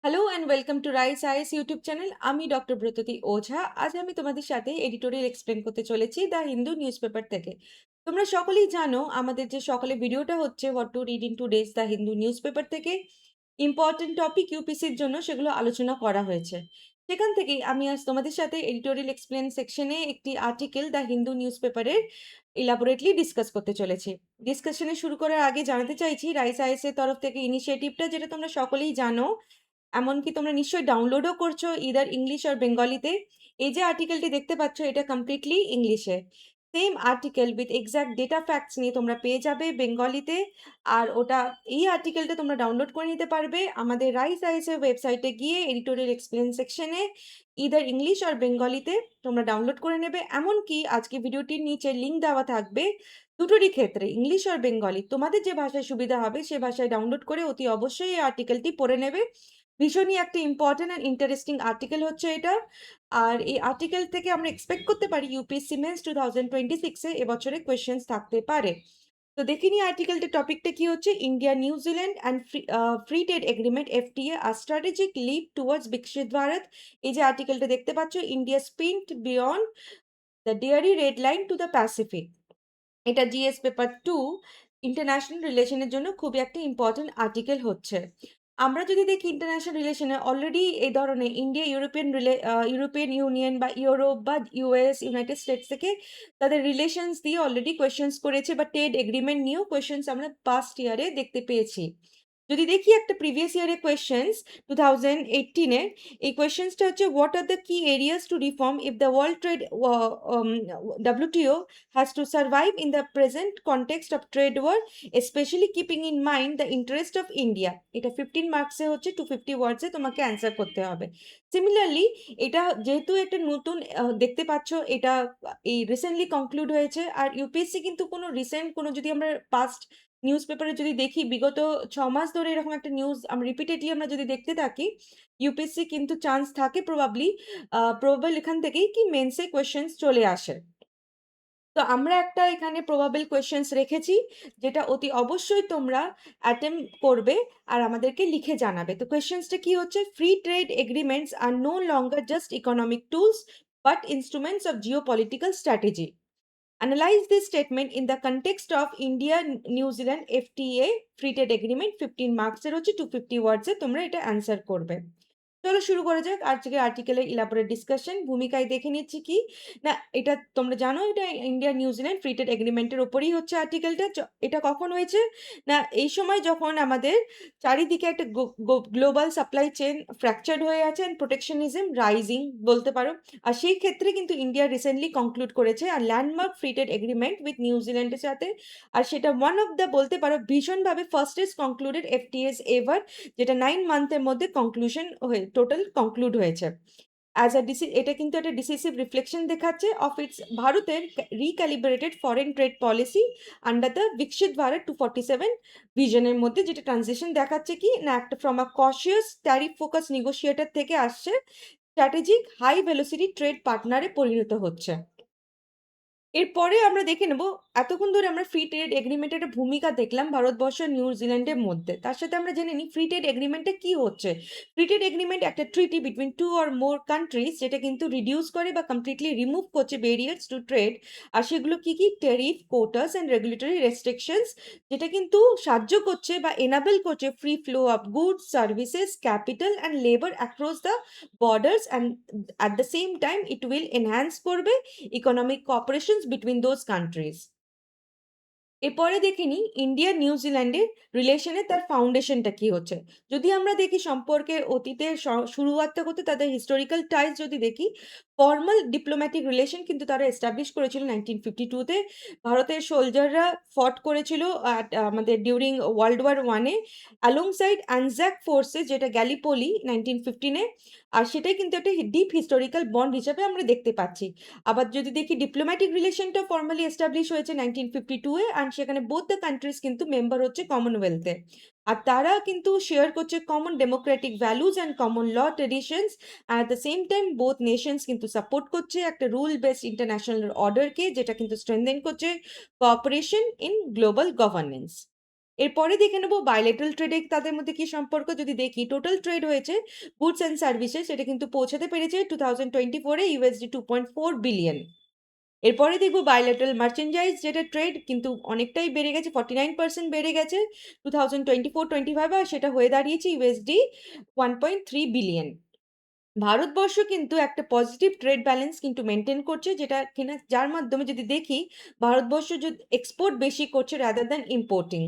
Hello and welcome to rice is YouTube channel. আমি doctor Bratati ওঝা। আজ আমি তোমাদের সাথে এডিটোরিয়াল এক্সপ্লেন করতে চলেছি দ্য হিন্দু নিউজ পেপার থেকে। তোমরা সকলেই জানো আমাদের যে সকালে ভিডিওটা হচ্ছে what to read in today's the Hindu newspaper থেকে ইম্পর্টেন্ট টপিক ইউপিসির জন্য সেগুলো আলোচনা করা হয়েছে। সেখান থেকেই আমি আজ তোমাদের সাথে এডিটোরিয়াল এক্সপ্লেন সেকশনে একটি আর্টিকেল দ্য হিন্দু নিউজ পেপারের ইলাবোরেটলি ডিসকাস করতে চলেছি। ডিসকাশনে শুরু করার আগে জানাতে চাইছি রাইস আইএস এর তরফ থেকে ইনিশিয়েটিভটা, যেটা তোমরা সকলেই জানো, এমনকি তোমরা নিশ্চয়ই ডাউনলোডও করছো ইদার ইংলিশ আর বেঙ্গলিতে। এই যে আর্টিকেলটি দেখতে পাচ্ছ এটা কমপ্লিটলি ইংলিশে। Same article with exact data facts নিয়ে তোমরা পেয়ে যাবে বেঙ্গলিতে। আর এই আর্টিকেলটা তোমরা ডাউনলোড করে নিতে পারবে আমাদের রাইস আইএসের ওয়েবসাইটে গিয়ে এডিটোরিয়াল এক্সপ্লেন সেকশনে ইদার ইংলিশ আর বেঙ্গলিতে তোমরা ডাউনলোড করে নেবে। এমনকি আজকে ভিডিওটির নিচে লিঙ্ক দেওয়া থাকবে দুটোরই ক্ষেত্রে, ইংলিশ আর বেঙ্গলি, তোমাদের যে ভাষায় সুবিধা হবে সে ভাষায় ডাউনলোড করে অতি অবশ্যই এই আর্টিকেলটি পড়ে নেবে। ভীষণই একটা ইম্পর্টেন্ট অ্যান্ড ইন্টারেস্টিং আর্টিকেল হচ্ছে এটা। আর এই আর্টিকেল থেকে আমরা এক্সপেক্ট করতে পারি ইউপিএসসি মেন্স 2026-এ এবছরে কোয়েশ্চেন্স থাকতে পারে। তো দেখে নিই আর্টিকেলটির টপিকটা কি হচ্ছে। India New Zealand and free trade agreement FTA আর strategic leap towards Viksit Bharat. এই যে আর্টিকেলটা দেখতে পাচ্ছ, India sprint beyond the dairy red line to the Pacific. এটা জিএস পেপার 2 ইন্টারন্যাশনাল রিলেশনের জন্য খুবই একটা ইম্পর্টেন্ট আর্টিকেল হচ্ছে। আমরা যদি দেখি ইন্টারন্যাশনাল রিলেশনে অলরেডি এই ধরনের ইন্ডিয়া ইউরোপিয়ান ইউনিয়ন বা ইউরোপ বা ইউএস ইউনাইটেড স্টেটস থেকে তাদের রিলেশনস দিয়ে অলরেডি কোয়েশ্চেন্স করেছে, বা ট্রেড এগ্রিমেন্ট নিয়েও কোয়েশ্চেন্স আমরা পাস্ট ইয়ারে দেখতে পেয়েছি। যদি দেখি একটা প্রিভিয়াস ইয়ারের কোয়েশ্চেন্স 2018-এর, এই কোয়েশ্চেন্সটা হচ্ছে হোয়াট আর দ্য কি areas two reform if the world trade WTO has to survive in the present context of trade war, especially keeping in mind the interest of India. এটা 15 মার্কসে হচ্ছে, 250 ওয়ার্ডসে তোমাকে answer করতে হবে। Similarly এটা যেহেতু একটা নতুন দেখতে পাচ্ছ, এটা এই রিসেন্টলি কনক্লুড হয়েছে। আর ইউপিএসসি কিন্তু কোনো রিসেন্ট কোনো, যদি আমরা পাস্ট নিউজ পেপারে যদি দেখি বিগত 6 মাস ধরে এরকম একটা নিউজ আমরা রিপিটেডলি আমরা যদি দেখতে থাকি, ইউপিএসসি কিন্তু চান্স থাকে প্রবাবল এখান থেকেই কি মেন্সে কোয়েশ্চেন্স চলে আসে। তো আমরা একটা এখানে প্রবাবল কোয়েশ্চেন্স রেখেছি, যেটা অতি অবশ্যই তোমরা অ্যাটেম্প করবে আর আমাদেরকে লিখে জানাবে। তো কোয়েশ্চেন্সটা কি হচ্ছে, free trade agreements are no longer just economic tools but instruments of geopolitical strategy. Analyze this statement in the context of India New Zealand FTA free trade agreement। 15 মার্কসের হচ্ছে, 250 ওয়ার্ডসে তোমরা এটা অ্যান্সার করবে। চলো শুরু করা যাক আজকে আর্টিকেলের ইলাবোরেট ডিসকাশন। ভূমিকায় দেখে নিচ্ছি কি না, এটা তোমরা জানো এটা ইন্ডিয়া নিউজিল্যান্ড ফ্রি ট্রেড এগ্রিমেন্টের ওপরেই হচ্ছে আর্টিকেলটা। এটা কখন হয়েছে না, এই সময় যখন আমাদের চারিদিকে একটা গ্লোবাল সাপ্লাই চেন ফ্র্যাকচার্ড হয়ে আছে অ্যান্ড প্রোটেকশনিজম রাইজিং বলতে পারো। আর সেই ক্ষেত্রে কিন্তু ইন্ডিয়া রিসেন্টলি কনক্লুড করেছে আর landmark free trade agreement with নিউজিল্যান্ডের সাথে। আর সেটা ওয়ান অফ দ্য বলতে পারো ভীষণভাবে ফার্স্টেস্ট কনক্লুডেড এফটিএস এভার, যেটা 9 মান্থের মধ্যে কনক্লুশন হয়ে টোটাল কনক্লুড হয়েছে। এটা কিন্তু একটা ডিসিসিভ রিফ্লেকশন দেখাচ্ছে অফ ইটস ভারতের recalibrated foreign trade policy under the Viksit Bharat 247 ভিশনের মধ্যে, যেটা ট্রানজিশন দেখাচ্ছে কি না, একটা from a cautious tariff focus negotiator থেকে আসছে স্ট্র্যাটেজিক হাই ভেলোসিটি ট্রেড পার্টনারে পরিণত হচ্ছে। এরপরে আমরা দেখে নেব, এতক্ষণ ধরে আমরা ফ্রি ট্রেড এগ্রিমেন্টের একটা ভূমিকা দেখলাম ভারতবর্ষ আর নিউজিল্যান্ডের মধ্যে। তার সাথে আমরা জেনে নিই ফ্রি ট্রেড এগ্রিমেন্টে কি হচ্ছে। ফ্রি ট্রেড এগ্রিমেন্ট একটা treaty between 2 or more countries, যেটা কিন্তু রিডিউস করে বা কমপ্লিটলি রিমুভ করছে ব্যারিয়ার্স টু ট্রেড। আর সেগুলো কি কি, tariff, quotas and regulatory restrictions, যেটা কিন্তু সাহায্য করছে বা এনাবেল করছে free flow of goods, services, capital and labour across the borders, and at the same time it will enhance করবে economic cooperations between those countries. এরপরে দেখে নিই ইন্ডিয়া নিউজিল্যান্ডের রিলেশনে তার ফাউন্ডেশনটা কি হচ্ছে। যদি আমরা দেখি সম্পর্কের অতীতের শুরুয়াতটা করতে তাদের হিস্টোরিক্যাল টাইজ যদি দেখি, ফর্মাল ডিপ্লোম্যাটিক রিলেশন কিন্তু তারা এস্টাবলিশ করেছিল 1952-তে। ভারতের সোলজাররা ফট করেছিল আমাদের ডিউরিং ওয়ার্ল্ড ওয়ার 1-এ অ্যালংসাইড অ্যানজাক ফোর্সে, যেটা গ্যালিপোলি 1915-এ। আর সেটাই কিন্তু একটা ডিপ হিস্টোরিক্যাল বন্ড হিসাবে আমরা দেখতে পাচ্ছি। আবার যদি দেখি ডিপ্লোম্যাটিক রিলেশনটা ফর্মালি এস্টাবলিশ হয়েছে 1952-এ, অ্যান্ড সেখানে বোথ দ্য কান্ট্রিজ কিন্তু মেম্বার হচ্ছে কমনওয়েলথে। আর তারা কিন্তু শেয়ার করছে common democratic values and common law traditions. At the same time both nations কিন্তু সাপোর্ট করছে একটা রুল বেসড ইন্টারন্যাশনাল অর্ডারকে, যেটা কিন্তু স্ট্রেনথেন করছে কোঅপারেশন ইন গ্লোবাল গভর্নেন্স। এরপরে দেখে নেব বায়লেটারাল ট্রেডে তাদের মধ্যে কি সম্পর্ক। যদি দেখি টোটাল ট্রেড হয়েছে গুডস অ্যান্ড সার্ভিসেস, সেটা কিন্তু পৌঁছাতে পেরেছে 2024 এ $2.4 বিলিয়ন। এরপরে দেখব বায়লেটারাল মার্চেন্ডাইজ যেটা ট্রেড কিন্তু অনেকটাই বেড়ে গেছে, 49% বেড়ে গেছে 2024-25, আর সেটা হয়ে দাঁড়িয়েছে $1.3 বিলিয়ন। ভারতবর্ষ কিন্তু একটা পজিটিভ ট্রেড ব্যালেন্স কিন্তু মেনটেন করছে, যেটা কিনা যার মাধ্যমে যদি দেখি ভারতবর্ষ যদি এক্সপোর্ট বেশি করছে রাদার দ্যান ইম্পোর্টিং।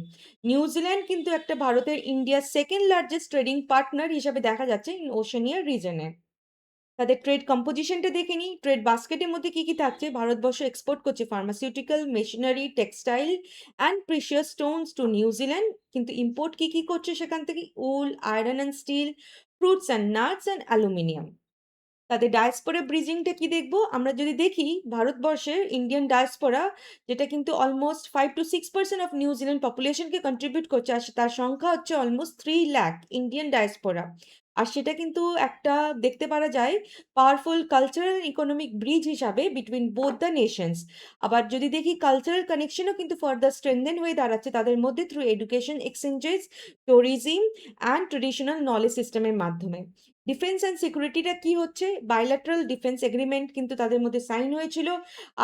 নিউজিল্যান্ড কিন্তু একটা ভারতের ইন্ডিয়ার সেকেন্ড লার্জেস্ট ট্রেডিং পার্টনার হিসাবে দেখা যাচ্ছে ইন ওশেনিয়া রিজনে। তাদের ট্রেড কম্পোজিশনটা দেখে নিই। ট্রেড বাস্কেটের মধ্যে কি কি থাকছে। ভারতবর্ষ এক্সপোর্ট করছে pharmaceutical, machinery, textile and precious stones to নিউজিল্যান্ড। কিন্তু ইম্পোর্ট কি কি করছে সেখান থেকে? Wool, iron and steel, fruits and nuts and aluminium. তাদের ডায়াসপোরা ব্রিজিংটা কি দেখব। আমরা যদি দেখি ভারতবর্ষের ইন্ডিয়ান ডায়াসপোরা, যেটা কিন্তু অলমোস্ট 5 to 6% অফ নিউজিল্যান্ড পপুলেশনকে কন্ট্রিবিউট করছে, আর তার সংখ্যা হচ্ছে অলমোস্ট 3 লাখ ইন্ডিয়ান ডায়াসপোরা। আর সেটা কিন্তু একটা দেখতে পারা যায় পাওয়ারফুল কালচারাল ইকোনমিক ব্রিজ হিসাবে বিটুইন বোথ দ্য নেশনস। আবার যদি দেখি কালচারাল কানেকশনও কিন্তু ফার্দার স্ট্রেনদেন হয়ে দাঁড়াচ্ছে তাদের মধ্যে through education exchanges, tourism and traditional knowledge সিস্টেমের মাধ্যমে। ডিফেন্স অ্যান্ড সিকিউরিটিটা কি হচ্ছে? বাইল্যাটারাল ডিফেন্স এগ্রিমেন্ট কিন্তু তাদের মধ্যে সাইন হয়েছিল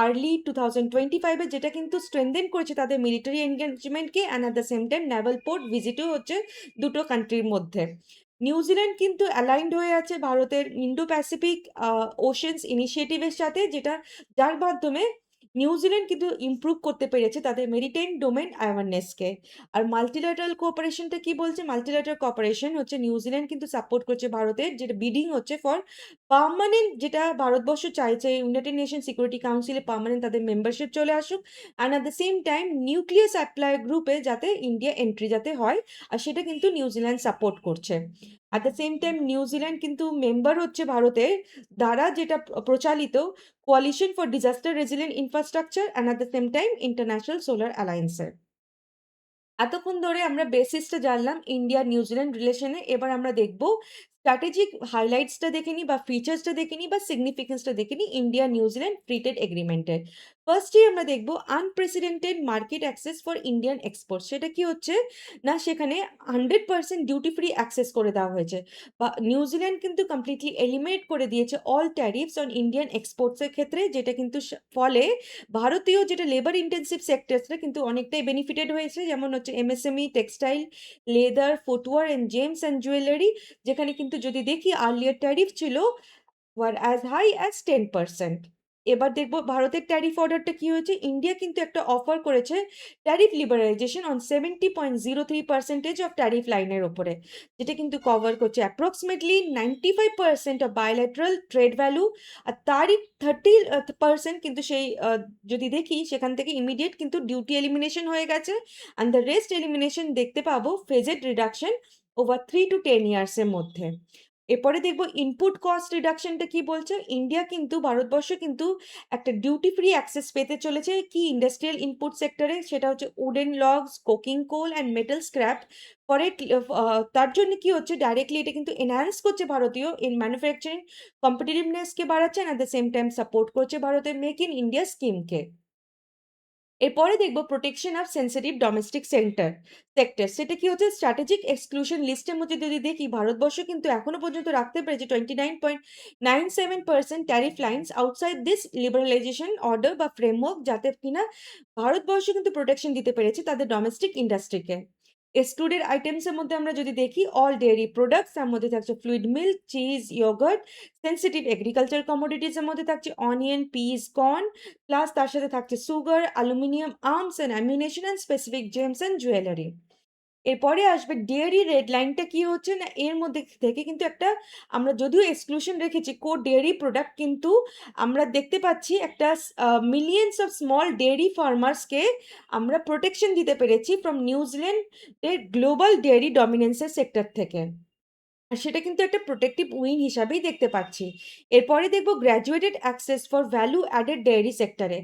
আর্লি 2025-এ, যেটা কিন্তু স্ট্রেনদেন করেছে তাদের মিলিটারি এনগেজমেন্টকে, and at the same time naval port ভিজিটও হচ্ছে দুটো কান্ট্রির মধ্যে। নিউজিল্যান্ড কিন্তু অ্যালাইন্ড হয়ে আছে ভারতের ইন্ডো প্যাসিফিক ওশেন্স ইনিশিয়েটিভের সাথে, যার মাধ্যমে নিউজিল্যান্ড কিন্তু ইমপ্রুভ করতে পেরেছে তাদের মেরিটাইম ডোমেন অ্যাওয়ারনেসকে। আর মাল্টিল্যাটারাল কোঅপারেশনটা কি বলছে? মাল্টিল্যাটারাল কোঅপারেশন হচ্ছে নিউজিল্যান্ড কিন্তু সাপোর্ট করছে ভারতের, যেটা বিডিং হচ্ছে ফর পার্মানেন্ট, যেটা ভারতবর্ষ চাইছে ইউনাইটেড নেশন সিকিউরিটি কাউন্সিলে পার্মানেন্ট তাদের মেম্বারশিপ চলে আসুক, and at the same time nuclear supplier গ্রুপে যাতে ইন্ডিয়া এন্ট্রি যাতে হয়, আর সেটা কিন্তু নিউজিল্যান্ড সাপোর্ট করছে। At the same time New Zealand কিন্তু মেম্বার হচ্ছে ভারতের দ্বারা যেটা প্রচালিত coalition for disaster resilient infrastructure, and at the same time international solar অ্যালায়েন্সের। এতক্ষণ ধরে আমরা বেসিসটা জানলাম ইন্ডিয়া নিউজিল্যান্ড রিলেশনে। এবার আমরা দেখব স্ট্র্যাটেজিক হাইলাইটসটা দেখে নিই, বা ফিচার্সটা দেখে নিই, বা সিগনিফিকেন্সটা দেখে নিই ইন্ডিয়া নিউজিল্যান্ড ফ্রি ট্রেড এগ্রিমেন্টের। ফার্স্টেই আমরা দেখব unprecedented market access for Indian export. সেটা কি হচ্ছে না, সেখানে 100% ডিউটি ফ্রি অ্যাক্সেস করে দেওয়া হয়েছে, বা নিউজিল্যান্ড কিন্তু কমপ্লিটলি এলিমিনেট করে দিয়েছে অল ট্যারিফস অন ইন্ডিয়ান এক্সপোর্টসের ক্ষেত্রে, যেটা কিন্তু ফলে ভারতীয় যেটা লেবার ইন্টেন্সিভ সেক্টরসরা কিন্তু অনেকটাই বেনিফিটেড হয়েছে, যেমন হচ্ছে MSME, textile, leather, footwear and James and jewellery, যেখানে কিন্তু যদি দেখি আর্লিয়ার ট্যারিফ ছিল ওয়ার অ্যাজ হাই অ্যাজ 10%। এবার দেখব ভারতের ট্যারিফ অর্ডারটা কি হয়েছে। ইন্ডিয়া কিন্তু একটা অফার করেছে tariff liberalisation on 70.03% of tariff লাইনের ওপরে, যেটা কিন্তু কভার করছে approximately 95% of bilateral trade value. আর তারই 30% কিন্তু সেই যদি দেখি সেখান থেকে ইমিডিয়েট কিন্তু ডিউটি এলিমিনেশন হয়ে গেছে, অ্যান্ড দ্য রেস্ট এলিমিনেশন দেখতে পাবো ফেজেড রিডাকশন ওভার 3 to 10 ইয়ার্সের মধ্যে। এরপরে দেখব ইনপুট কস্ট রিডাকশনটা কি বলছে। ইন্ডিয়া কিন্তু ভারতবর্ষ কিন্তু একটা ডিউটি ফ্রি অ্যাক্সেস পেতে চলেছে কি ইন্ডাস্ট্রিয়াল ইনপুট সেক্টরে, সেটা হচ্ছে wooden logs, coking coal and metal scrap. পরে তার জন্য কি হচ্ছে ডাইরেক্টলি এটা কিন্তু এনহ্যান্স করছে ভারতীয় ইন ম্যানুফ্যাকচারিং কম্পিটিটিভনেসকে বাড়াচ্ছে, at the same time support করছে ভারতের মেক ইন ইন্ডিয়া স্কিমকে। এরপরে দেখব protection of sensitive domestic sector, সেটা কি হচ্ছে স্ট্র্যাটেজিক এক্সক্লুশন লিস্টের মধ্যে যদি দেখি ভারতবর্ষ কিন্তু এখনো পর্যন্ত রাখতে পেরেছে 29.97% tariff lines outside this liberalisation order বা ফ্রেমওয়ার্ক, যাতে কিনা ভারতবর্ষ কিন্তু প্রোটেকশন দিতে পেরেছে তাদের ডোমেস্টিক ইন্ডাস্ট্রিকে। এক্সক্লুডেড আইটেমসের মধ্যে আমরা যদি দেখি অল ডেয়ারি প্রোডাক্টস, তার মধ্যে থাকছে fluid milk, cheese, yogurt. Sensitive agriculture কমোডিটিসের মধ্যে থাকছে অনিয়ন, পিস, কর্ন, প্লাস তার সাথে থাকছে sugar, aluminium, arms and ammunition and specific gems and jewellery. এরপরে আসবে ডেয়ারি রেড লাইনটা কি হচ্ছে না, এর মধ্যে থেকে কিন্তু একটা আমরা যদিও এক্সক্লুশন রেখেছি ডেয়ারি প্রোডাক্ট, কিন্তু আমরা দেখতে পাচ্ছি একটা মিলিয়ন্স অফ স্মল ডেয়ারি ফার্মার্সকে আমরা প্রোটেকশন দিতে পেরেছি ফ্রম নিউজিল্যান্ডের গ্লোবাল ডেয়ারি ডমিনেন্সের সেক্টর থেকে। আর সেটা কিন্তু একটা প্রোটেক্টিভ উইন হিসাবেই দেখতে পাচ্ছি। এরপরে দেখব graduated access for value added dairy সেক্টরে।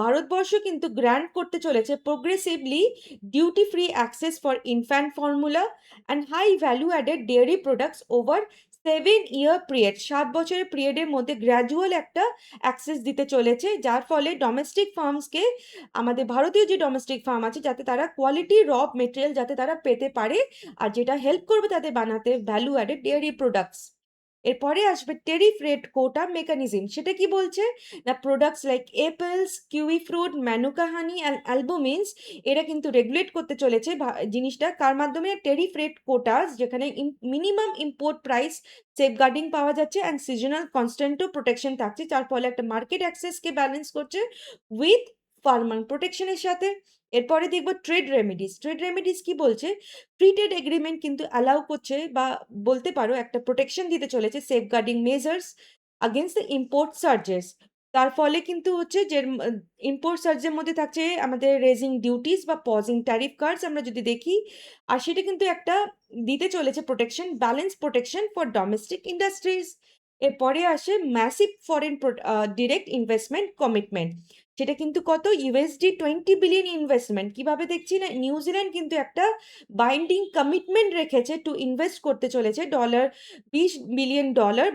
ভারতবর্ষ কিন্তু গ্র্যান্ট করতে চলেছে progressively duty free access for infant formula and high value added dairy products over 7 year period, ৭ বছরের পিরিয়ডের মধ্যে গ্র্যাজুয়াল একটা অ্যাক্সেস দিতে চলেছে। যার ফলে ডোমেস্টিক ফার্মসকে, আমাদের ভারতীয় যে ডোমেস্টিক ফার্ম আছে, যাতে তারা কোয়ালিটি মেটেরিয়াল যাতে তারা পেতে পারে, আর যেটা হেল্প করবে তাদের বানাতে ভ্যালু অ্যাডেড ডেয়ারি প্রোডাক্টস। এরপরে আসবে টেরিফ রেট কোটা মেকানিজম। সেটা কি বলছে? না, products like apples, kiwi fruit, manuka honey and albumins, এরা কিন্তু রেগুলেট করতে চলেছে জিনিসটা কার মাধ্যমে? টেরিফ রেট কোটাস, যেখানে মিনিমাম ইম্পোর্ট প্রাইস সেফগার্ডিং পাওয়া যাচ্ছে অ্যান্ড সিজনাল কনস্ট্যান্টও প্রোটেকশন থাকছে, যার ফলে একটা মার্কেট অ্যাক্সেসকে ব্যালেন্স করছে উইথ ফার্মার প্রোটেকশনের সাথে। এরপরে দেখবো ট্রেড রেমিডিস। ট্রেড রেমিডিস কি বলছে? ফ্রি ট্রেড এগ্রিমেন্ট কিন্তু অ্যালাউ করছে, বা বলতে পারো একটা প্রোটেকশন দিতে চলেছে, safeguarding measures against the import surges. তার ফলে কিন্তু হচ্ছে যে ইম্পোর্ট সার্জের মধ্যে থাকছে আমাদের রেজিং ডিউটিস বা পজিং ট্যারিফ কার্ডস আমরা যদি দেখি, আর সেটা কিন্তু একটা দিতে চলেছে protection, balance protection for domestic industries. এরপরে আসে massive foreign direct investment commitment. সেটা কিন্তু কত? USD 20 billion investment. কিভাবে দেখছি না, নিউজিল্যান্ড কিন্তু একটা বাইন্ডিং কমিটমেন্ট রেখেছে টু ইনভেস্ট করতে চলেছে $20 বিলিয়ন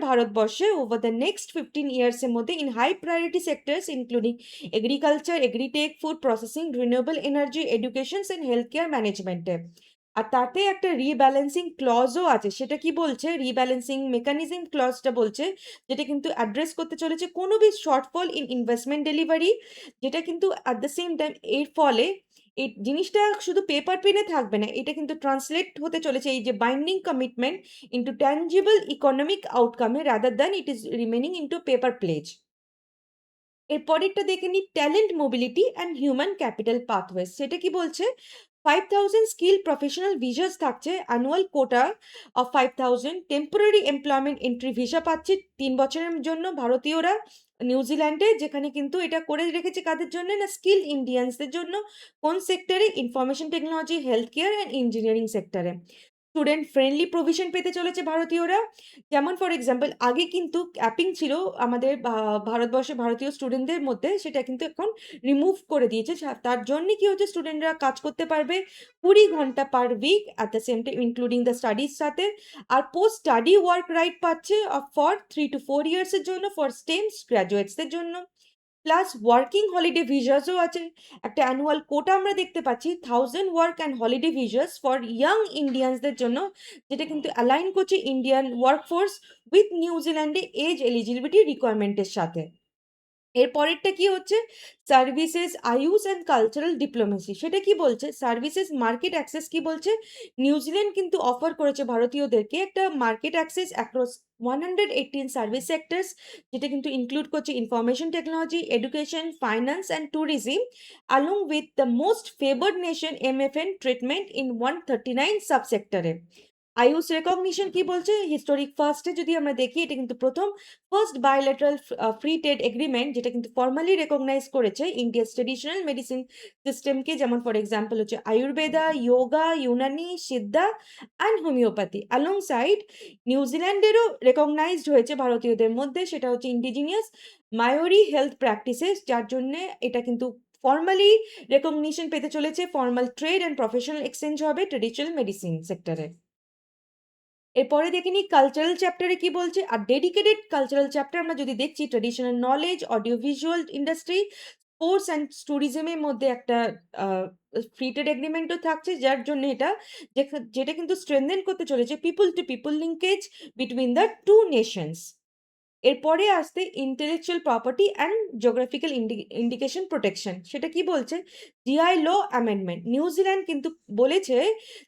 ভারতবর্ষে ওভার দ্য নেক্সট 15 ইয়ার্স এর মধ্যে in high priority sectors including agriculture, agritech, food processing, renewable energy, education and health care ম্যানেজমেন্টে। আর তাতে একটা রিব্যালেন্সিং ক্লজও আছে। সেটা কি বলছে? রিব্যালেন্সিং মেকানিজম ক্লজটা বলছে, যেটা কিন্তু অ্যাড্রেস করতে চলেছে কোনো be shortfall in investment delivery, যেটা কিন্তু অ্যাট দ্য সেম টাইম এর ফলে এই জিনিসটা শুধু পেপার পেনে থাকবে না, এটা কিন্তু ট্রান্সলেট হতে চলেছে এই যে binding commitment into tangible economic আউটকামে, rather than it is remaining into paper pledge. এর পরেরটা দেখে নিই, talent mobility and human capital pathways. সেটা কি বলছে? 5,000 স্কিল প্রফেশনাল ভিসাস থাকছে, annual quota of 5,000 temporary employment entry visa পাচ্ছে 3 বছরের জন্য ভারতীয়রা নিউজিল্যান্ডে, যেখানে কিন্তু এটা করে রেখেছে কাদের জন্য? না, স্কিল ইন্ডিয়ানসদের জন্য। কোন সেক্টরে? Information technology, health care and engineering সেক্টরে। স্টুডেন্ট ফ্রেন্ডলি প্রভিশন পেতে চলেছে ভারতীয়রা। যেমন ফর এক্সাম্পল, আগে কিন্তু ক্যাপিং ছিল আমাদের ভারতবর্ষে ভারতীয় স্টুডেন্টদের মধ্যে, সেটা কিন্তু এখন রিমুভ করে দিয়েছে। তার জন্য কি হচ্ছে, স্টুডেন্টরা কাজ করতে পারবে 20 ঘন্টা per week, at the same time including the studies সাথে। আর পোস্ট স্টাডি ওয়ার্ক রাইট পাচ্ছে ফর 3 to 4 ইয়ার্স এর জন্য ফর স্টেমস গ্র্যাজুয়েটসদের জন্য। প্লাস ওয়ার্কিং হলিডে ভিসাসও আছে। একটা অ্যানুয়াল কোটা আমরা দেখতে পাচ্ছি 1,000 work and holiday visas for young ইন্ডিয়ানসদের জন্য, যেটা কিন্তু অ্যালাইন করছে ইন্ডিয়ান ওয়ার্কফোর্স উইথ নিউজিল্যান্ডে এজ এলিজিবিলিটি রিকোয়ারমেন্টের সাথে। এর পরেরটা কি হচ্ছে? Services, AYUSH and cultural diplomacy. সেটা কি বলছে? সার্ভিসেস মার্কেট অ্যাক্সেস কি বলছে? নিউজিল্যান্ড কিন্তু অফার করেছে ভারতীয়দেরকে একটা market access across 118 service sectors, যেটা কিন্তু ইনক্লুড করছে information technology, education, finance and tourism, along with the most favoured nation MFN treatment in 139 সাবসেক্টরে। আইউস রেকগনিশন কি বলছে? হিস্টোরিক ফার্স্টে যদি আমরা দেখি, এটা কিন্তু প্রথম first bilateral free trade agreement, যেটা কিন্তু ফর্মালি রেকগনাইজ করেছে ইন্ডিয়াস ট্রেডিশনাল মেডিসিন সিস্টেমকে, যেমন ফর এক্সাম্পল হচ্ছে Ayurveda, yoga, Unani, Siddha and homeopathy. Alongside নিউজিল্যান্ডেরও রেকগনাইজড হয়েছে ভারতীয়দের মধ্যে, সেটা হচ্ছে ইন্ডিজিনিয়াস মায়োরি হেলথ প্র্যাকটিসেস, যার জন্য এটা কিন্তু ফর্মালি রেকগনিশন পেতে চলেছে। Formal trade and professional exchange হবে ট্রেডিশনাল মেডিসিন সেক্টরে। এরপরে দেখে নিই কালচারাল চ্যাপ্টারে কি বলছে। আর ডেডিকেটেড কালচারাল চ্যাপ্টার আমরা যদি দেখছি, traditional knowledge, audio visual industry, sports and ট্যুরিজমের মধ্যে একটা ফ্রি ট্রেড এগ্রিমেন্টও থাকছে, যার জন্য এটা যেটা কিন্তু স্ট্রেনথেন করতে চলেছে people to people linkage between the two nations. এরপরে আসতে intellectual property and geographical indication protection. সেটা কি বলছে? GI law amendment. নিউজিল্যান্ড কিন্তু বলেছে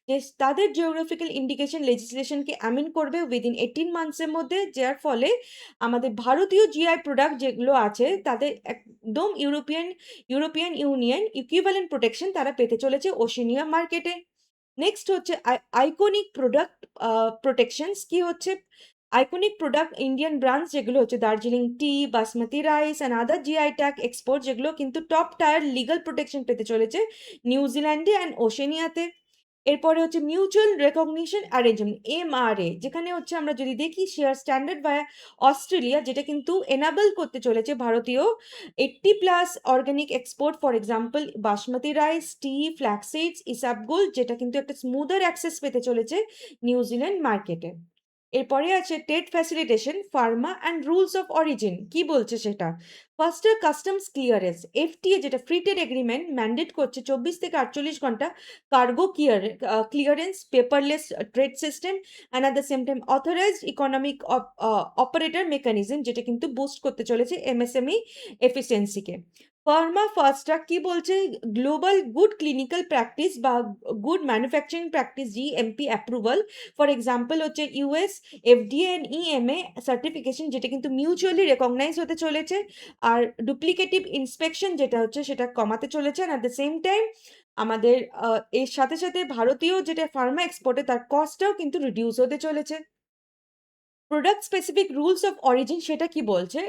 যে তাদের জিওগ্রাফিক্যাল ইন্ডিকেশন লেজিসলেশনকে অ্যামেন্ড করবে উইদিন 18 মান্থসের মধ্যে, যার ফলে আমাদের ভারতীয় জিআই প্রোডাক্ট যেগুলো আছে তাদের একদম ইউরোপিয়ান ইউনিয়ন ইকুইভ্যালেন্ট প্রোটেকশন তারা পেতে চলেছে ওশেনিয়া মার্কেটে। নেক্সট হচ্ছে আইকনিক প্রোডাক্ট প্রোটেকশনস। কি হচ্ছে? আইকনিক প্রোডাক্ট ইন্ডিয়ান ব্র্যান্ডস যেগুলো হচ্ছে Darjeeling tea, basmati rice and other GI tag export, যেগুলো কিন্তু টপ টায়ার লিগাল প্রোটেকশন পেতে চলেছে নিউজিল্যান্ডে অ্যান্ড ওশেনিয়াতে। এরপরে হচ্ছে মিউচুয়াল রেকগনিশন অ্যারেঞ্জমেন্ট, এমআরএ, যেখানে হচ্ছে আমরা যদি দেখি শেয়ার স্ট্যান্ডার্ড বাই অস্ট্রেলিয়া, যেটা কিন্তু এনাবল করতে চলেছে ভারতীয় 80+ organic export, for example basmati rice, tea, flax seeds, isabgol, যেটা কিন্তু একটা স্মুদার অ্যাক্সেস পেতে চলেছে নিউজিল্যান্ড মার্কেটে। এরপরে আছে trade facilitation, Pharma and rules of origin. কি বলছে সেটা? ফাস্টার কাস্টমস ক্লিয়ারেন্স, এফটিএ যেটা ফ্রি ট্রেড এগ্রিমেন্ট ম্যান্ডেট করছে 24 থেকে 48 ঘন্টা cargo clearance, paperless trade system and at the same time authorised economic operator mechanism, যেটা কিন্তু বুস্ট করতে চলেছে এমএসএমই এফিসিয়েন্সিকে। ফার্মা ফাস্ট ট্র্যাক কি বলছে? গ্লোবাল গুড ক্লিনিক্যাল প্র্যাকটিস বা good manufacturing practice GMP approval. For example হচ্ছে US FDA and EMA certification, যেটা কিন্তু মিউচুয়ালি রেকগনাইজ হতে চলেছে। আর ডুপ্লিকেটিভ ইন্সপেকশন যেটা হচ্ছে সেটা কমাতে চলেছে। অ্যাট দ্য সেম টাইম আমাদের এর সাথে সাথে ভারতীয় যেটা ফার্মা এক্সপোর্টে তার কস্টটাও কিন্তু রিডিউস হতে চলেছে। Product specific rules of origin সেটা কি বলছে?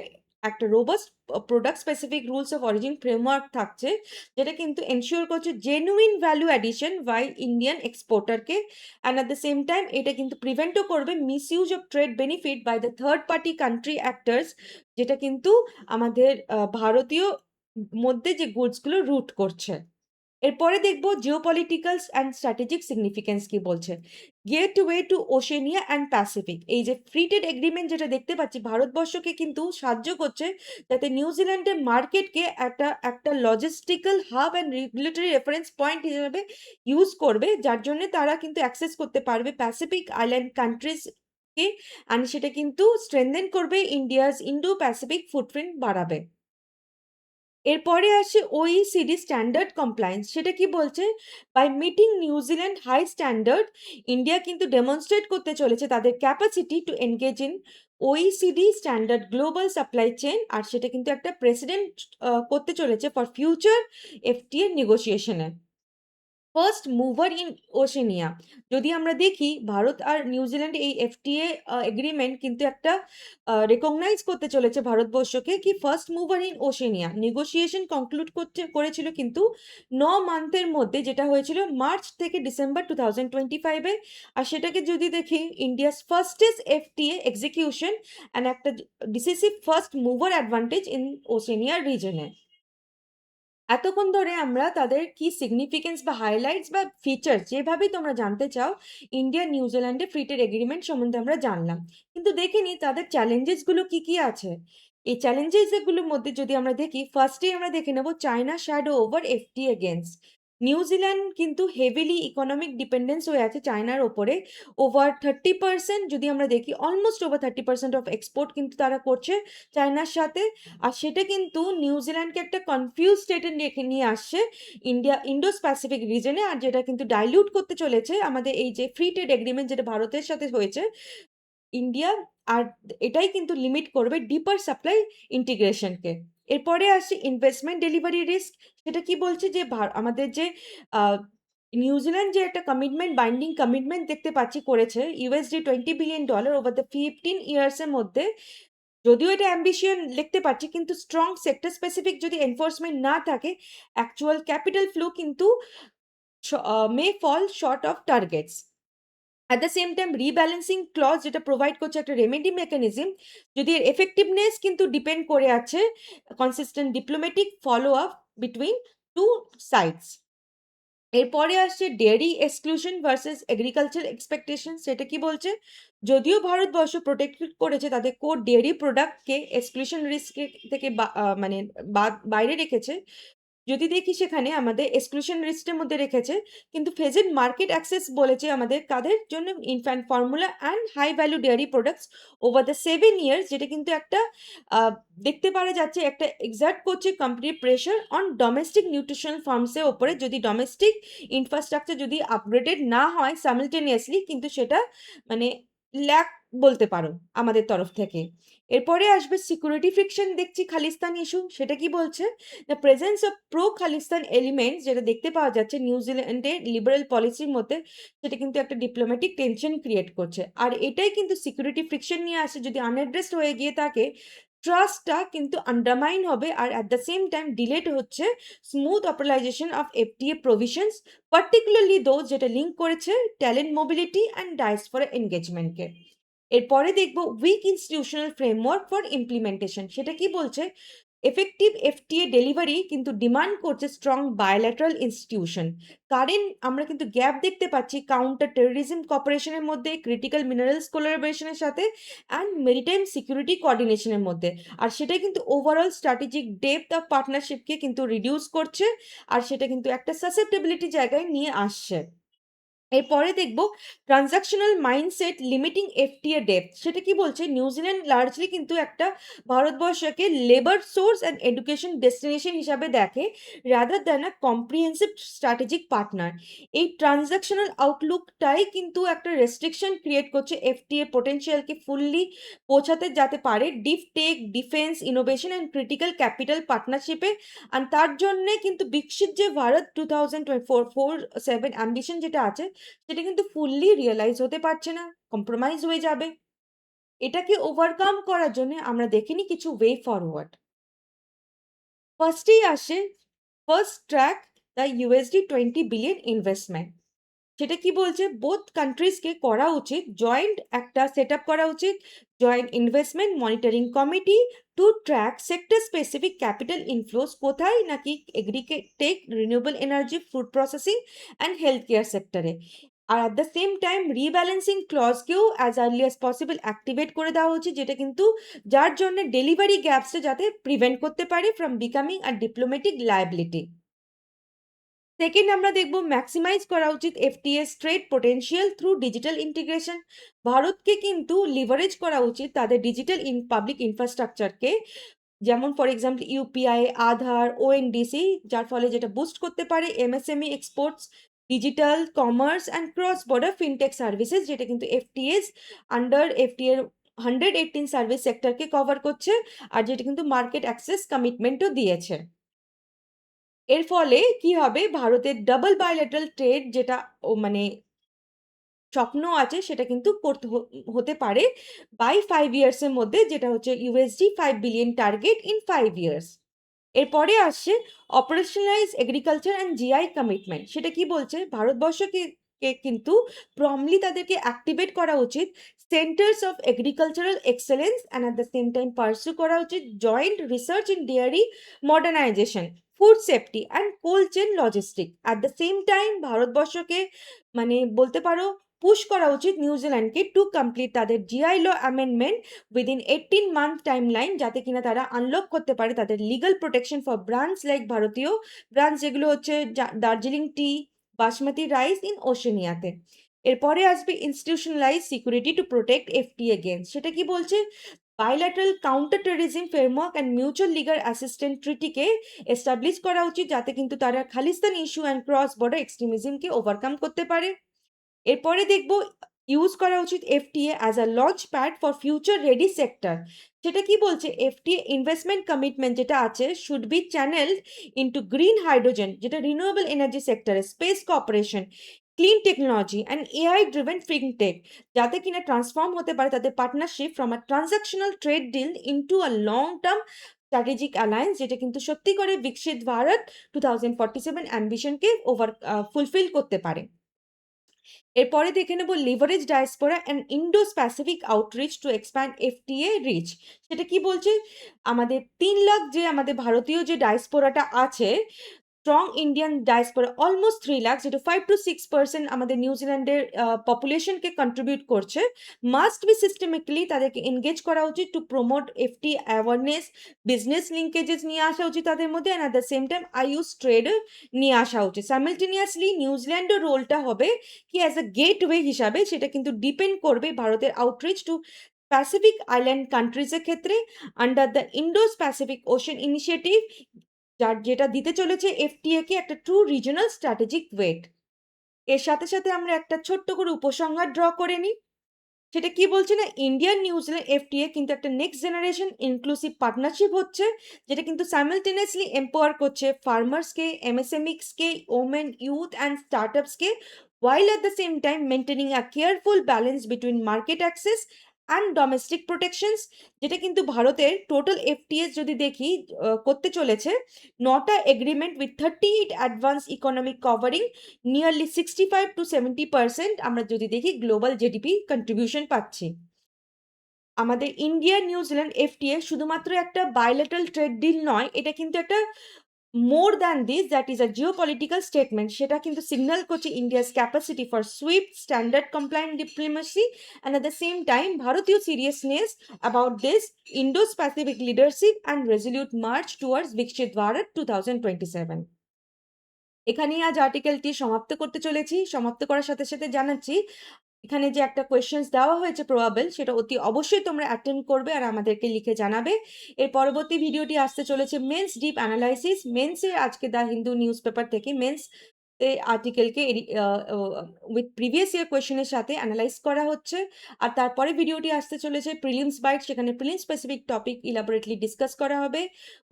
একটা robust product specific rules of origin framework থাকছে, যেটা কিন্তু এনশিওর করছে genuine value addition by Indian এক্সপোর্টারকে। And at the same time এটা কিন্তু প্রিভেন্টও করবে misuse of trade benefit by the third party country actors, যেটা কিন্তু আমাদের ভারতীয় মধ্যে যে গুডসগুলো রুট করছে। এরপরে দেখব জিওপলিটিক্যাল অ্যান্ড স্ট্র্যাটেজিক সিগনিফিকেন্স কি বলছে। Gateway to Oceania and Pacific, এই যে ফ্রি ট্রেড এগ্রিমেন্ট যেটা দেখতে পাচ্ছি ভারতবর্ষকে কিন্তু সাহায্য করছে, যাতে নিউজিল্যান্ডের মার্কেটকে একটা একটা logistical hub and regulatory reference point হিসেবে ইউজ করবে, যার জন্য তারা কিন্তু অ্যাক্সেস করতে পারবে প্যাসিফিক আইল্যান্ড কান্ট্রিজকে। অ্যান্ড সেটা কিন্তু স্ট্রেনদেন করবে ইন্ডিয়াস ইন্ডো প্যাসিফিক ফুটপ্রিন্ট বাড়াবে। এরপরে আসে ওইসিডি স্ট্যান্ডার্ড কমপ্লায়েন্স, সেটা কি বলছে? By meeting New Zealand high standard, India কিন্তু ডেমনস্ট্রেট করতে চলেছে তাদের capacity to engage in OECD standard global supply chain. আর সেটা কিন্তু একটা প্রেসিডেন্ট করতে চলেছে ফর ফিউচার এফটিএ নেগোসিয়েশনে। ফার্স্ট মুভার ইন ওশেনিয়া, যদি আমরা দেখি ভারত আর নিউজিল্যান্ড এই এফটিএ এগ্রিমেন্ট কিন্তু একটা রেকগনাইজ করতে চলেছে ভারতবর্ষকে, কি first mover in Oceania negotiation conclude করতে করেছিল কিন্তু 9 মান্থের মধ্যে, যেটা হয়েছিল মার্চ থেকে ডিসেম্বর 2025-এ। আর সেটাকে যদি দেখি India's fastest FTA execution and একটা decisive first mover advantage in Oceania রিজনে। এতক্ষণ ধরে আমরা তাদের কি সিগনিফিকেন্স বা হাইলাইটস বা ফিচার যেভাবেই তোমরা জানতে চাও ইন্ডিয়া নিউজিল্যান্ডে ফ্রি ট্রেড এগ্রিমেন্ট সম্বন্ধে আমরা জানলাম, কিন্তু দেখে নিই তাদের চ্যালেঞ্জেসগুলো কি কি আছে। এই চ্যালেঞ্জেসগুলোর মধ্যে যদি আমরা দেখি, ফার্স্টেই আমরা দেখে নেব China shadow over FT against. New Zealand কিন্তু হেভিলি ইকোনমিক ডিপেন্ডেন্স হয়ে আছে চায়নার ওপরে। ওভার 30%, যদি আমরা দেখি অলমোস্ট ওভার 30% অফ এক্সপোর্ট কিন্তু তারা করছে চায়নার সাথে। আর সেটা কিন্তু নিউজিল্যান্ডকে একটা কনফিউজ স্টেটে রেখে নিয়ে আসছে ইন্ডো প্যাসিফিক রিজনে। আর যেটা কিন্তু ডাইলিউট করতে চলেছে আমাদের এই যে ফ্রি ট্রেড এগ্রিমেন্ট যেটা ভারতের সাথে হয়েছে ইন্ডিয়া। আর এটাই কিন্তু লিমিট করবে ডিপার সাপ্লাই ইন্টিগ্রেশনকে। এরপরে আসছে ইনভেস্টমেন্ট ডেলিভারি রিস্ক, সেটা কি বলছে যে আমাদের যে নিউজিল্যান্ড যে একটা কমিটমেন্ট বাইন্ডিং কমিটমেন্ট দেখতে পাচ্ছি করেছে USD $20 billion over the 15 years এর মধ্যে। যদিও এটা অ্যাম্বিশন লিখতে পারছি, কিন্তু স্ট্রং সেক্টর স্পেসিফিক যদি এনফোর্সমেন্ট না থাকে, অ্যাকচুয়াল ক্যাপিটাল ফ্লো কিন্তু may fall short of targets. At the same time rebalancing clause যেটা প্রোভাইড করছে একটা রেমেডি মেকানিজম, যদি এর এফেক্টিভনেস কিন্তু ডিপেন্ড করে আছে consistent diplomatic follow up between two sides. এরপরে আসছে dairy exclusion versus agriculture expectation, সেটা কি বলছে? যদিও ভারতবর্ষ প্রোটেক্টেড করেছে তাদের কোর ডেয়ারি প্রোডাক্টকে এক্সক্লুশন রিস্ক থেকে মানে বাইরে রেখেছে, যদি দেখি সেখানে আমাদের এক্সক্লুশন লিস্টের মধ্যে রেখেছে, কিন্তু ফেজেড মার্কেট অ্যাক্সেস বলেছে আমাদের কাদের জন্য? Infant formula and high value dairy products over the 7 years, যেটা কিন্তু একটা দেখতে পারা যাচ্ছে একটা এক্সার্ট করছে company pressure on domestic nutritional ফার্মসের ওপরে। যদি ডোমেস্টিক ইনফ্রাস্ট্রাকচার যদি আপগ্রেডেড না হয় সাইমালটেনিয়াসলি, কিন্তু সেটা মানে ল্যাক বলতে পারো আমাদের তরফ থেকে। এরপরে আসবে সিকিউরিটি ফ্রিকশন দেখছি খালিস্তান ইস্যু, সেটা কি বলছে? The presence of pro Khalistan elements যেটা দেখতে পাওয়া যাচ্ছে নিউজিল্যান্ডের লিবারেল পলিসির মধ্যে, সেটা কিন্তু একটা ডিপ্লোম্যাটিক টেনশন ক্রিয়েট করছে। আর এটাই কিন্তু সিকিউরিটি ফ্রিকশন নিয়ে আসে, যদি আনঅ্যাড্রেসড হয়ে গিয়ে থাকে ট্রাস্টটা কিন্তু আন্ডারমাইন হবে। আর at the same time delayed হচ্ছে smooth operationalisation of FTA provisions, particularly those যেটা লিঙ্ক করেছে ট্যালেন্ট মোবিলিটি অ্যান্ড ডায়াসপোরা এনগেজমেন্টকে। এরপরে দেখব weak institutional framework for implementation, সেটা কি বলছে? এফেক্টিভ এফটিএ ডেলিভারি কিন্তু ডিমান্ড করছে স্ট্রং বায়োল্যাটারাল ইনস্টিটিউশন। কারেন্ট আমরা কিন্তু গ্যাপ দেখতে পাচ্ছি কাউন্টার টেররিজম কপারেশনের মধ্যে, ক্রিটিক্যাল মিনারেলস কোলাবোরেশনের সাথে অ্যান্ড মেরিটাইম সিকিউরিটি কোঅর্ডিনেশনের মধ্যে। আর সেটাই কিন্তু ওভারঅল স্ট্র্যাটেজিক ডেপথ অফ পার্টনারশিপকে কিন্তু রিডিউস করছে, আর সেটা কিন্তু একটা সাসেপ্টেবিলিটি জায়গায় নিয়ে আসছে। এরপরে দেখব transactional mindset limiting FTA depth. সেটা কি বলছে, নিউজিল্যান্ড লার্জলি কিন্তু একটা ভারতবর্ষকে labour source and education destination হিসাবে দেখে, rather than a comprehensive strategic partner. এই ট্রানজাকশনাল আউটলুকটাই কিন্তু একটা রেস্ট্রিকশন ক্রিয়েট করছে এফটিএ পোটেনশিয়ালকে ফুললি পৌঁছাতে যাতে পারে deep tech, defence, innovation and critical capital পার্টনারশিপে। আর তার জন্যে কিন্তু বিকশিত যে ভারত 2047 অ্যাম্বিশন যেটা আছে, সেটা কিন্তু ফুললি রিয়েলাইজ হতে পারছে না, কম্প্রোমাইজ হয়ে যাবে। এটাকে ওভারকাম করার জন্য আমরা দেখে নিই কিছু ওয়ে ফরওয়ার্ড। ফার্স্টেই আসে first track, the $20 billion investment. সেটা কি বলছে, বোথ কান্ট্রিজকে করা উচিত জয়েন্ট একটা সেট আপ করা উচিত, joint investment monitoring committee to track sector specific capital inflows কোথায়, নাকি tech, renewable energy, food processing and health care সেক্টরে। আর at the same time rebalancing ক্লজকেও as early as possible activate করে দেওয়া উচিত, যেটা কিন্তু যার জন্য ডেলিভারি গ্যাপসটা যাতে প্রিভেন্ট করতে পারে from becoming a diplomatic liability. Second আমরা দেখব ম্যাক্সিমাইজ করা উচিত FTA's trade potential through digital integration. ভারতকে কিন্তু লিভারেজ করা উচিত তাদের ডিজিটাল পাবলিক ইনফ্রাস্ট্রাকচারকে, যেমন for example UPI, Aadhaar, ONDC, যার ফলে যেটা বুস্ট করতে পারে MSME exports, digital commerce and cross border fintech services, যেটা কিন্তু এফটিএস আন্ডার এফটিএর 118 সার্ভিস সেক্টরকে কভার করছে, আর যেটা কিন্তু মার্কেট অ্যাক্সেস কমিটমেন্টও দিয়েছে। এর ফলে কি হবে, ভারতের ডাবল বায়োলেটারাল ট্রেড যেটা মানে স্বপ্ন আছে, সেটা কিন্তু করতে হতে পারে বাই 5 ইয়ার্স এর মধ্যে, যেটা হচ্ছে $5 বিলিয়ন টার্গেট ইন 5 ইয়ার্স। এরপরে আসছে অপারেশনালাইজ এগ্রিকালচার অ্যান্ড জিআই কমিটমেন্ট। সেটা কি বলছে, ভারতবর্ষকে কিন্তু প্রমলি তাদেরকে অ্যাক্টিভেট করা উচিত centres of agricultural excellence, and at the same time pursue করা উচিত joint research in dairy modernisation, food safety and cold chain logistic. At the same time ভারতবর্ষকে মানে বলতে পারো পুশ করা উচিত নিউজিল্যান্ডকে টু কমপ্লিট তাদের GI law amendment within 18 month timeline, যাতে কিনা তারা আনলক করতে পারে তাদের legal protection for brands like ভারতীয় ব্রান্ডস, যেগুলো হচ্ছে Darjeeling tea, basmati rice in ওশেনিয়াতে। এরপরে আসবে institutionalise security to protect FTA gains. সেটা কি বলছে, bilateral counter terrorism framework and mutual legal assistant ট্রিটিকে এস্টাবলিশ করা উচিত, যাতে কিন্তু তারা Khalistan issue and cross border এক্সট্রিমিজমকে ওভারকাম করতে পারে। এরপরে দেখব ইউজ করা উচিত FTA as a launch pad for future ready sector. সেটা কি বলছে, এফটিএ ইনভেস্টমেন্ট কমিটমেন্ট যেটা আছে should be channelled into green hydrogen, যেটা রিনিউয়েবল এনার্জি সেক্টরে, space corporation, clean technology and AI driven fintech, যাতে কিনা ট্রান্সফর্ম হতে পারে তাদের partnership from a transactional trade deal into a long term strategic alliance, যেটা কিন্তু সত্যি করে বিকশিত ভারত 2047 অ্যাম্বিশনকে ফুলফিল করতে পারে। এরপরে দেখে নেব leverage diaspora and Indo Pacific outreach to expand FTA reach. সেটা কি বলছে, আমাদের 3 লাখ যে আমাদের ভারতীয় যে ডায়াসপোরাটা আছে, strong Indian diaspora almost 3 lakh, যেটা 5 to 6% আমাদের নিউজিল্যান্ডের পপুলেশনকে কন্ট্রিবিউট করছে, মাস্ট বি সিস্টেমেটিকলি তাদেরকে এনগেজ করা উচিত to promote FT awareness, business linkages নিয়ে আসা উচিত তাদের মধ্যে, and at the same time আইউস ট্রেড নিয়ে আসা উচিত। সাইমেলটেনিয়াসলি নিউজিল্যান্ডের রোলটা হবে কি অ্যাজ এ গেটওয়ে হিসাবে, সেটা কিন্তু ডিপেন্ড করবে ভারতের আউটরিচ টু প্যাসিফিক আইল্যান্ড কান্ট্রিজের ক্ষেত্রে under the ইন্ডোস Pacific ocean initiative, যার যেটা দিতে চলেছে এফটিএ কে একটা ট্রু রিজনাল স্ট্র্যাটেজিক ওয়েট। এর সাথে সাথে আমরা একটা ছোট্ট করে উপসংহার ড্র করে নিই। সেটা কি বলছে না, ইন্ডিয়ান নিউজিল্যান্ড এফটিএ কিন্তু একটা নেক্সট জেনারেশন ইনক্লুসিভ পার্টনারশিপ হচ্ছে, যেটা কিন্তু সাইমালটেনিয়াসলি এম্পাওয়ার করছে ফার্মার্সকে, এমএসএমইসকে, ওমেন, ইউথ অ্যান্ড স্টার্টআপসকে, while at the same time maintaining a careful balance between market access and domestic protections, যেটা কিন্তু ভারতের টোটাল এফটিএস যদি দেখি করতে চলেছে 9টা agreement with 38 advance economic covering nearly 65 to 70%, আমরা যদি দেখি গ্লোবাল জিডিপি কন্ট্রিবিউশন পাচ্ছি। আমাদের ইন্ডিয়া, নিউজিল্যান্ড FTA শুধুমাত্র একটা bilateral ট্রেড ডিল নয়, এটা কিন্তু একটা more than this, that is a geopolitical statement. সেটা কিন্তু সিগন্যাল করছে India's capacity for swift standard compliant diplomacy and at the same time ভারতীয় seriousness about this Indo Pacific leadership and resolute march towards Viksit Bharat 2027। এখানেই আজ আর্টিকেলটি সমাপ্ত করতে চলেছি। সমাপ্ত করার সাথে সাথে জানাচ্ছি এখানে যে একটা কোয়েশ্চেন্স দেওয়া হয়েছে প্রবাবল, সেটা অতি অবশ্যই তোমরা অ্যাটেন্ড করবে আর আমাদেরকে লিখে জানাবে। এর পরবর্তী ভিডিওটি আসতে চলেছে মেন্স ডিপ অ্যানালাইসিস। মেন্সের আজকে দ্য হিন্দু নিউজ পেপার থেকে মেন্স আর্টিকেলকে উইথ প্রিভিয়াস ইয়ার কোয়েশ্চেনের সাথে অ্যানালাইজ করা হচ্ছে। আর তারপরে ভিডিওটি আসতে চলেছে প্রিলিমস বাইট, সেখানে prelims specific topic elaborately discuss করা হবে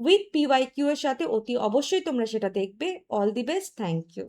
উইথ PYQ এর সাথে। অতি অবশ্যই তোমরা সেটা দেখবে। All the best, thank you.